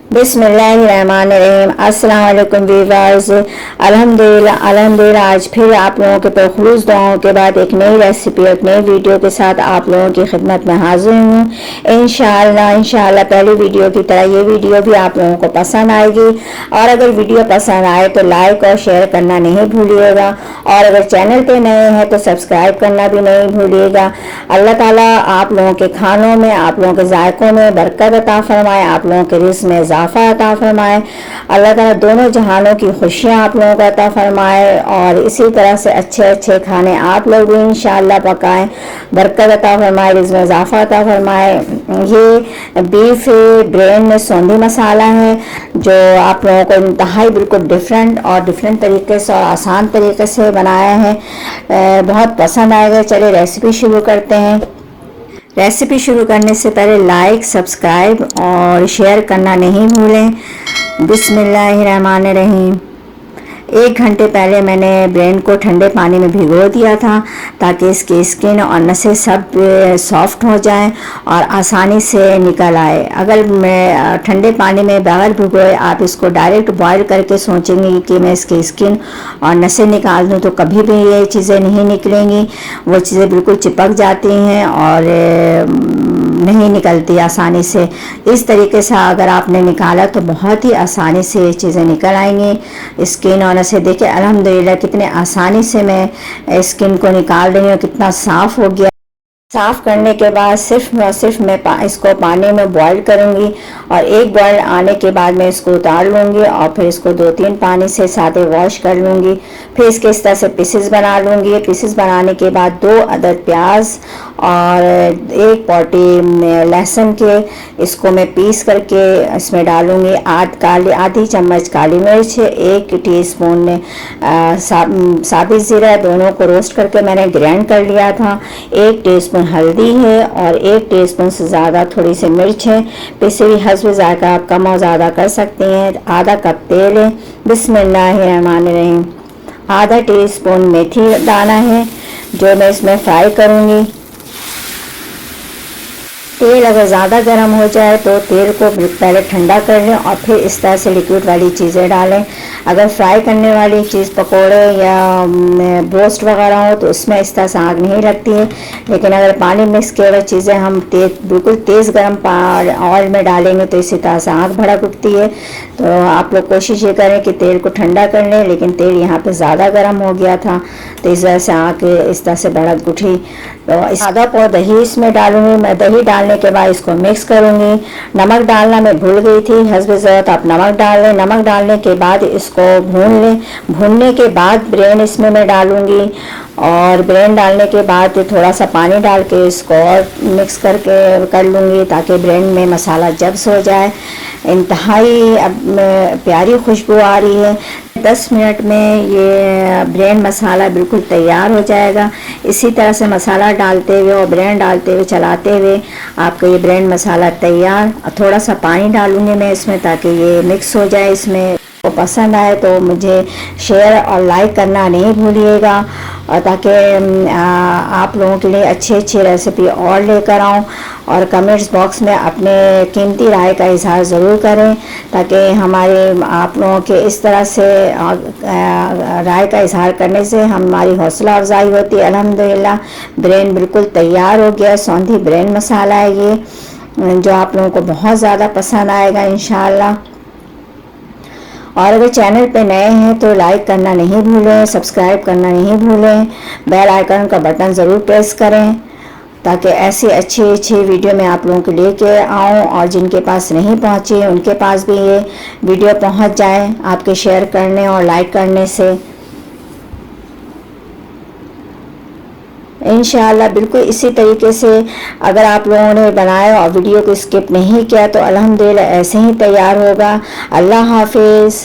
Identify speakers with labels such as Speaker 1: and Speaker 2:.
Speaker 1: बिस्मिल्लाहिर्रहमानिर्रहीम। अस्सलाम वालेकुम व्यूअर्स। अल्हम्दुलिल्लाह आज फिर आप लोगों के पुरखुलूस दुआओं के बाद एक नई रेसिपी और नई वीडियो के साथ आप लोगों की खिदमत में हाजिर हूँ। इंशाअल्लाह पहली वीडियो की तरह ये वीडियो भी आप लोगों को पसंद आएगी। और अगर वीडियो पसंद आए तो लाइक और शेयर करना नहीं भूलिएगा, और अगर चैनल पे नए हैं तो सब्सक्राइब करना भी नहीं भूलिएगा। अल्लाह ताला आप लोगों के खानों में, आप लोगों के जायकों में बरकत अता फरमाए, आप लोगों के रिज़्क़ में इजाफा अता फरमाए। अल्लाह ताला दोनों जहानों की खुशियाँ आप लोगों को अता फरमाए, और इसी तरह से अच्छे अच्छे खाने आप लोग भी इंशाअल्लाह पकाएं, बरकत अता फरमाए, रिज़्क़ में इजाफा अता फरमाए। ये बीफ ब्रेन सौंधी मसाला है जो आप लोगों को इंतहाई बिल्कुल डिफरेंट तरीके से और आसान तरीके से बनाया है, बहुत पसंद आएगा। चलिए रेसिपी शुरू करते हैं। रेसिपी शुरू करने से पहले लाइक, सब्सक्राइब और शेयर करना नहीं भूलें। बिस्मिल्लाहिर्रहमानिर्रहीम। 1 घंटे पहले मैंने ब्रेन को ठंडे पानी में भिगो दिया था ताकि इसकी स्किन और नसें सब सॉफ्ट हो जाएं और आसानी से निकल आए। अगर मैं ठंडे पानी में बगैर भिगोए आप इसको डायरेक्ट बॉईल करके सोचेंगे कि मैं इसकी स्किन और नसें निकाल दूं तो कभी भी ये चीज़ें नहीं निकलेंगी। वो चीज़ें बिल्कुल चिपक जाती हैं और नहीं निकलती आसानी से। इस तरीके से अगर आपने निकाला तो बहुत ही आसानी से ये चीज़ें निकल आएंगी। स्किन और नसें देखिए अल्हम्दुलिल्लाह कितने आसानी से मैं स्किन को निकाल रही हूँ, कितना साफ़ हो गया। साफ़ करने के बाद सिर्फ मैं इसको पानी में बॉईल करूँगी, और एक बॉईल आने के बाद मैं इसको उतार लूँगी और फिर इसको 2-3 पानी से साथ वॉश कर लूँगी। फिर इसके इस तरह से पीसेस बना लूँगी। पीसेस बनाने के बाद 2 अदद प्याज और 1 पोटी लहसुन के इसको मैं पीस करके इसमें डालूँगी। आधी चम्मच काली मिर्च, 1 टीस्पून साबित ज़ीरा, दोनों को रोस्ट करके मैंने ग्राइंड कर लिया था। 1 टीस्पून हल्दी है और 1 टीस्पून से ज़्यादा थोड़ी सी मिर्च है। पिसी हुई हस्ब ज़ायक़ा आप कम और ज़्यादा कर सकते हैं। आधा कप तेल है। बिस्मिल्लाहिर्रहमानिर्रहीम। आधा टीस्पून मेथी दाना है जो मैं इसमें फ्राई करूँगी। तेल अगर ज़्यादा गर्म हो जाए तो तेल को पहले ठंडा कर लें और फिर इस तरह से लिक्विड वाली चीज़ें डालें। अगर फ्राई करने वाली चीज़ पकोड़े या ब्रोस्ट वगैरह हो तो उसमें इस तरह से आग नहीं लगती है, लेकिन अगर पानी मिक्स किए हुए चीज़ें हम बिल्कुल तेज़ गर्म ऑयल में डालेंगे तो इसी तरह से आग भड़क उठती है। तो आप लोग कोशिश ये करें कि तेल को ठंडा कर लें, लेकिन तेल यहाँ पे ज़्यादा गर्म हो गया था तो इस वजह से आग इस तरह से भड़क उठी। तो आधा पाव दही इसमें डालूँगी मैं। दही डालने के बाद इसको मिक्स करूँगी। नमक डालना मैं भूल गई थी, हस्ब ज़रूरत आप नमक डाल लें। नमक डालने के बाद इसको भून लें। भूनने के बाद ब्रेन इसमें मैं डालूँगी, और ब्रेन डालने के बाद थोड़ा सा पानी डाल के इसको और मिक्स करके कर लूँगी ताकि ब्रेन में मसाला जब्स हो जाए। इंतहाई अब प्यारी खुशबू आ रही है। 10 मिनट में ये ब्रेन मसाला बिल्कुल तैयार हो जाएगा। इसी तरह से मसाला डालते हुए और ब्रेन डालते हुए चलाते हुए आपका ये ब्रेन मसाला तैयार। थोड़ा सा पानी डालूँगी मैं इसमें ताकि ये मिक्स हो जाए। इसमें को पसंद आए तो मुझे शेयर और लाइक करना नहीं भूलिएगा, और ताकि आप लोगों के लिए अच्छी रेसिपी और लेकर आऊँ। और कमेंट्स बॉक्स में अपने कीमती राय का इजहार ज़रूर करें ताकि हमारे आप लोगों के इस तरह से राय का इजहार करने से हमारी हौसला अफजाई होती है। अल्हम्दुलिल्लाह ब्रेन बिल्कुल तैयार हो गया। सौंधी ब्रेन मसाला है ये, जो आप लोगों को बहुत ज़्यादा पसंद आएगा इंशाअल्लाह। और अगर चैनल पे नए हैं तो लाइक करना नहीं भूलें, सब्सक्राइब करना नहीं भूलें, बेल आइकन का बटन ज़रूर प्रेस करें ताकि ऐसी अच्छी वीडियो मैं आप लोगों के लेके आऊँ, और जिनके पास नहीं पहुँची उनके पास भी ये वीडियो पहुँच जाए आपके शेयर करने और लाइक करने से। इंशाअल्लाह बिल्कुल इसी तरीके से अगर आप लोगों ने बनाया और वीडियो को स्किप नहीं किया तो अल्हम्दुलिल्लाह ऐसे ही तैयार होगा। अल्लाह हाफिज़।